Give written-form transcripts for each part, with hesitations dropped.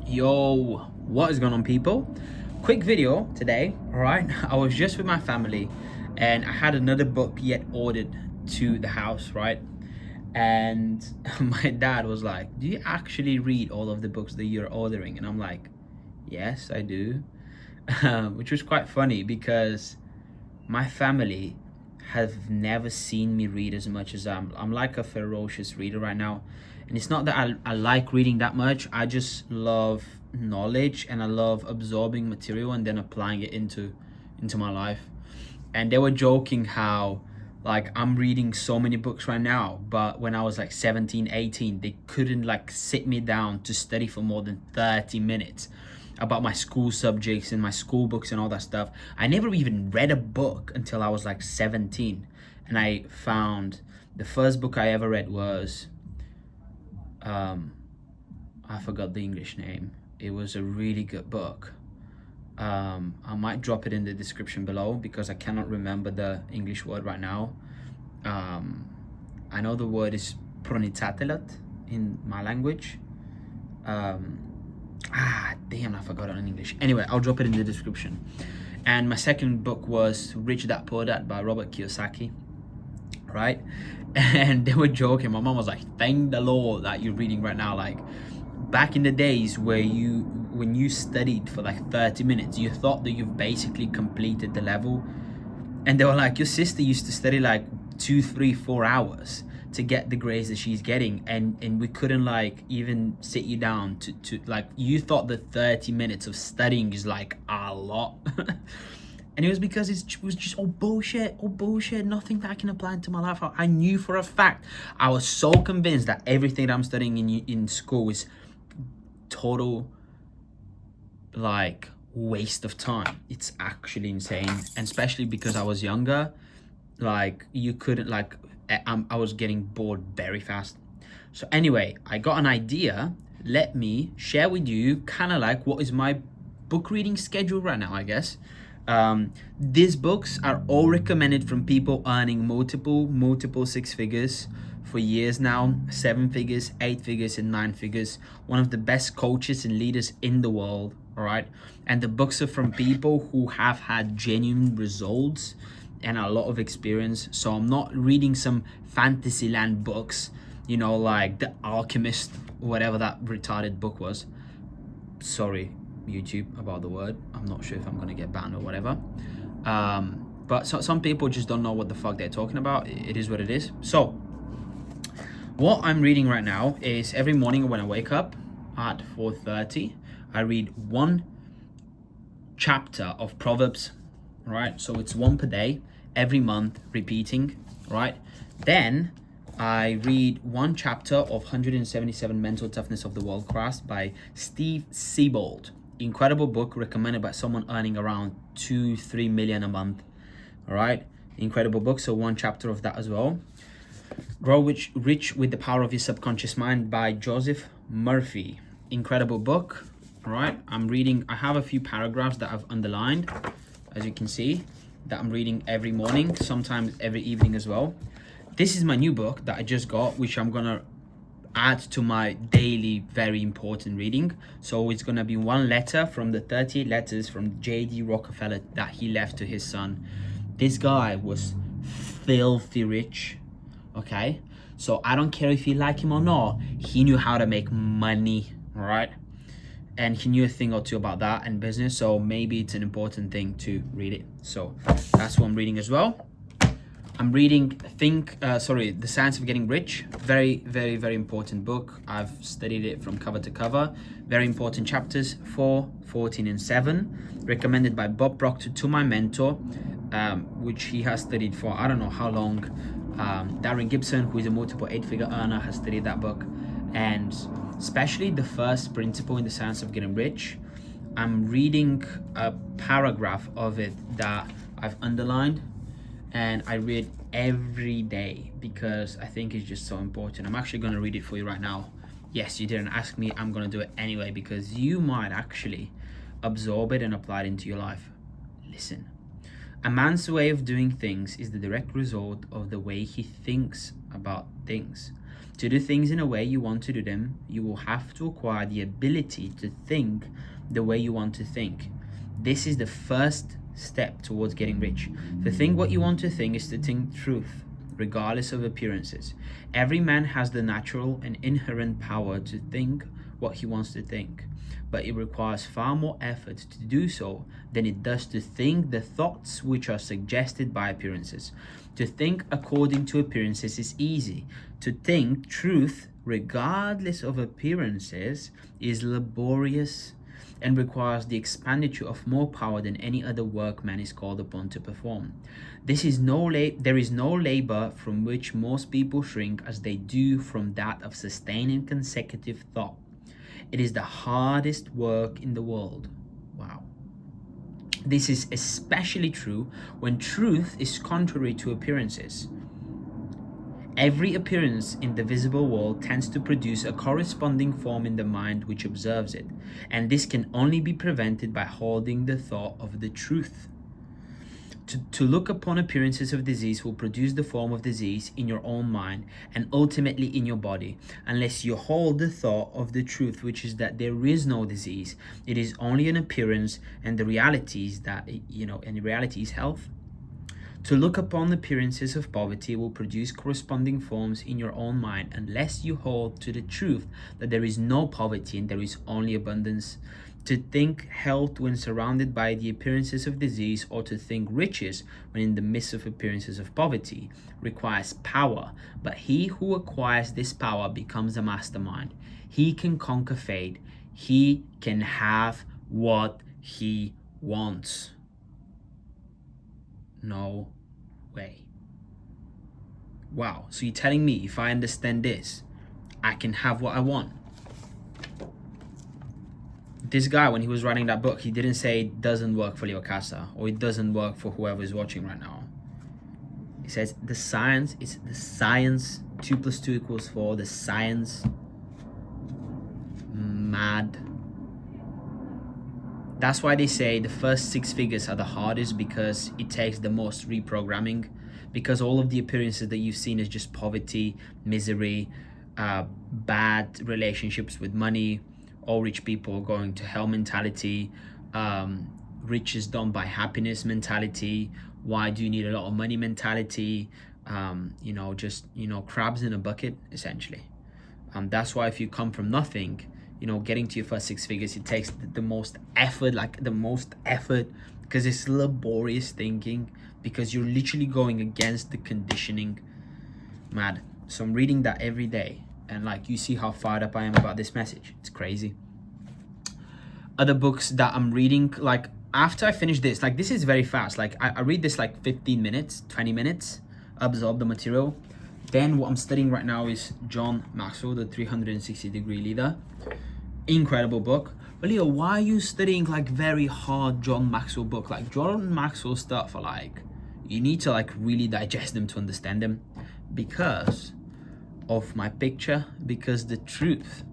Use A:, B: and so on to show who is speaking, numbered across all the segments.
A: Yo, what is going on, people? Quick video today. All right, I was just with my family and I had another book yet ordered to the house, right? And my dad was like, do you actually read all of the books that you're ordering? And I'm like, yes, I do. Which was quite funny because my family have never seen me read as much as I'm like a ferocious reader right now. And it's not that I like reading that much. I just love knowledge and I love absorbing material and then applying it into my life. And they were joking how like I'm reading so many books right now, but when I was like 17, 18, they couldn't like sit me down to study for more than 30 minutes about my school subjects and my school books and all that stuff. I never even read a book until I was like 17. And I found the first book I ever read was I forgot the English name. It was a really good book. I might drop it in the description below because I cannot remember the English word right now. I know the word is pronitatelat in my language. Damn, I forgot it in English. Anyway, I'll drop it in the description. And my second book was Rich Dad Poor Dad by Robert Kiyosaki, right? And they were joking. My mom was like, thank the Lord that you're reading right now. Like back in the days where when you studied for like 30 minutes, you thought that you've basically completed the level. And they were like, your sister used to study like 2, 3, 4 hours to get the grades that she's getting, and we couldn't like even sit you down to like, you thought that 30 minutes of studying is like a lot. And it was because it was just all bullshit, nothing that I can apply into my life. I knew for a fact, I was so convinced that everything that I'm studying in school is total like waste of time. It's actually insane. And especially because I was younger, like you couldn't like, I was getting bored very fast. So anyway, I got an idea. Let me share with you kind of like what is my book reading schedule right now, I guess. These books are all recommended from people earning multiple six figures for years now, 7 figures, 8 figures, and 9 figures. One of the best coaches and leaders in the world, all right? And the books are from people who have had genuine results and a lot of experience. So I'm not reading some fantasyland books, you know, like The Alchemist, whatever that retarded book was. Sorry, YouTube, about the word. I'm not sure if I'm gonna get banned or whatever. But some people just don't know what the fuck they're talking about. It is what it is. So what I'm reading right now is every morning when I wake up at 4:30, I read one chapter of Proverbs, right? So it's one per day, every month, repeating, right? Then I read one chapter of 177 Mental Toughness of the World Class by Steve Siebold. Incredible book, recommended by someone earning around 2-3 million a month. All right, incredible book. So one chapter of that as well. Grow Rich with the Power of Your Subconscious Mind by Joseph Murphy. Incredible book. All right, I'm reading. I have a few paragraphs that I've underlined, as you can see, that I'm reading every morning, sometimes every evening as well. This is my new book that I just got, which I'm gonna add to my daily very important reading. So it's gonna be one letter from the 38 letters from J.D. Rockefeller that he left to his son. This guy was filthy rich, okay? So I don't care if you like him or not, he knew how to make money, all right? And he knew a thing or two about that and business, so maybe it's an important thing to read it. So that's what I'm reading as well. I'm reading The Science of Getting Rich. Very, very, very important book. I've studied it from cover to cover. Very important chapters, 4, 14, and 7. Recommended by Bob Proctor to my mentor, which he has studied for I don't know how long. Darren Gibson, who is a multiple 8-figure earner, has studied that book. And especially the first principle in The Science of Getting Rich, I'm reading a paragraph of it that I've underlined, and I read every day because I think it's just so important. I'm actually going to read it for you right now. Yes, you didn't ask me, I'm going to do it anyway because you might actually absorb it and apply it into your life. Listen. A man's way of doing things is the direct result of the way he thinks about things. To do things in a way you want to do them, you will have to acquire the ability to think the way you want to think. This is the first step towards getting rich. To think what you want to think is to think truth, regardless of appearances. Every man has the natural and inherent power to think what he wants to think, but it requires far more effort to do so than it does to think the thoughts which are suggested by appearances. To think according to appearances is easy. To think truth regardless of appearances is laborious and requires the expenditure of more power than any other work man is called upon to perform. There is no labor from which most people shrink as they do from that of sustaining consecutive thought. It is the hardest work in the world. Wow. This is especially true when truth is contrary to appearances. Every appearance in the visible world tends to produce a corresponding form in the mind which observes it, and this can only be prevented by holding the thought of the truth. To look upon appearances of disease will produce the form of disease in your own mind and ultimately in your body, unless you hold the thought of the truth, which is that there is no disease. It is only an appearance, and the reality is that, and the reality is health. To look upon the appearances of poverty will produce corresponding forms in your own mind unless you hold to the truth that there is no poverty and there is only abundance. To think health when surrounded by the appearances of disease, or to think riches when in the midst of appearances of poverty, requires power, but he who acquires this power becomes a mastermind. He can conquer fate. He can have what he wants. No way. Wow, so you're telling me if I understand this, I can have what I want? This guy, when he was writing that book, he didn't say it doesn't work for Leo Kasa or it doesn't work for whoever is watching right now. He says the science is the science. 2 + 2 = 4. The science. Mad. That's why they say the first 6 figures are the hardest, because it takes the most reprogramming, because all of the appearances that you've seen is just poverty, misery, bad relationships with money, all rich people going to hell mentality, rich is done by happiness mentality, why do you need a lot of money mentality, crabs in a bucket, essentially. That's why if you come from nothing, getting to your first 6 figures, it takes the most effort, because it's laborious thinking, because you're literally going against the conditioning. Mad. So I'm reading that every day, and you see how fired up I am about this message. It's crazy. Other books that I'm reading, after I finish this, this is very fast. I read this 15 minutes, 20 minutes, absorb the material. Then what I'm studying right now is John Maxwell, the 360-degree leader. Incredible book. But Leo, why are you studying very hard John Maxwell book? John Maxwell stuff, you need to really digest them to understand them, because of my picture, because the truth.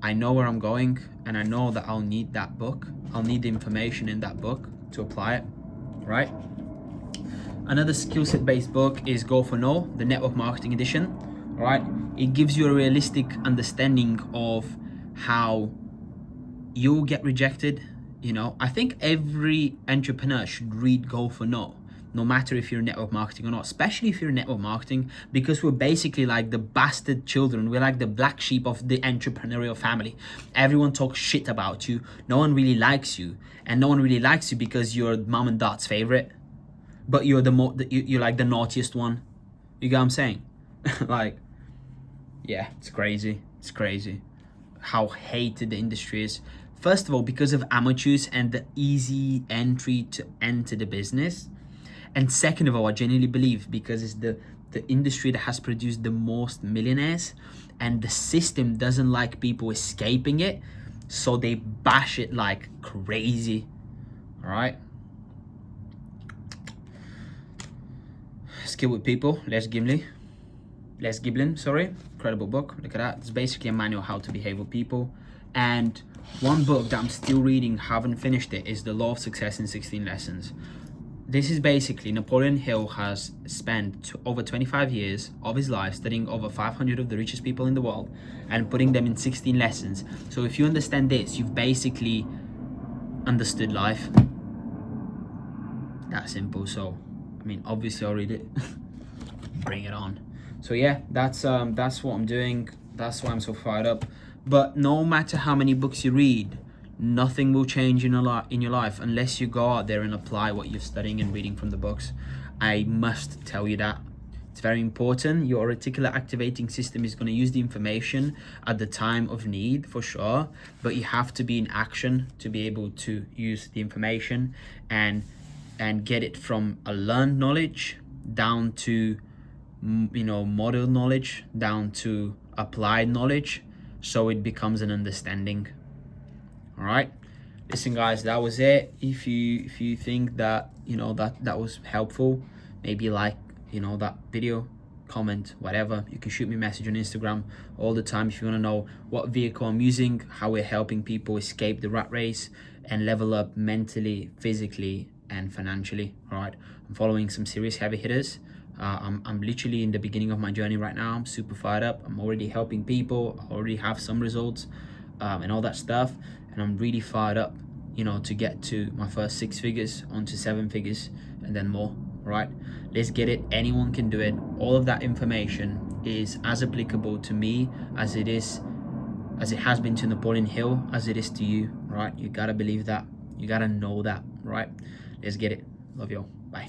A: I know where I'm going, and I know that I'll need that book. I'll need the information in that book to apply it, right? Another skill set based book is Go for No, the network marketing edition, right? It gives you a realistic understanding of how you'll get rejected. I think every entrepreneur should read Go for no matter if you're network marketing or not, especially if you're network marketing, because we're basically the bastard children. We're the black sheep of the entrepreneurial family. Everyone talks shit about you. No one really likes you, and no one really likes you because you're mom and dad's favorite, but you're you're the naughtiest one. You get what I'm saying? Yeah, it's crazy. It's crazy how hated the industry is. First of all, because of amateurs and the easy entry to enter the business. And second of all, I genuinely believe because it's the industry that has produced the most millionaires, and the system doesn't like people escaping it, so they bash it like crazy. All right. Skill with People, Les Giblin, sorry. Incredible book. Look at that. It's basically a manual how to behave with people. And one book that I'm still reading, haven't finished it, is The Law of Success in 16 Lessons. this is basically Napoleon Hill has spent over 25 years of his life studying over 500 of the richest people in the world and putting them in 16 lessons. So if you understand this, you've basically understood life. That simple. So I mean, obviously I'll read it. Bring it on. So yeah, that's what I'm doing. That's why I'm so fired up. But no matter how many books you read, nothing will change in your life unless you go out there and apply what you're studying and reading from the books. I must tell you that. It's very important. Your reticular activating system is going to use the information at the time of need, for sure, but you have to be in action to be able to use the information and get it from a learned knowledge down to, you know, model knowledge, down to applied knowledge, so it becomes an understanding. All right, listen guys, that was it. If you think that, you know, that was helpful, maybe like, you know, that video, comment, whatever. You can shoot me a message on Instagram all the time if you want to know what vehicle I'm using, how we're helping people escape the rat race and level up mentally, physically, and financially. All right, I'm following some serious heavy hitters. I'm literally in the beginning of my journey right now. I'm super fired up. I'm already helping people. I already have some results and all that stuff, and I'm really fired up, you know, to get to my first 6 figures, onto 7 figures, and then more. All right, let's get it. Anyone can do it. All of that information is as applicable to me as it has been to Napoleon Hill, as it is to you. Right, you gotta believe that. You gotta know that. Right, let's get it. Love you all. Bye.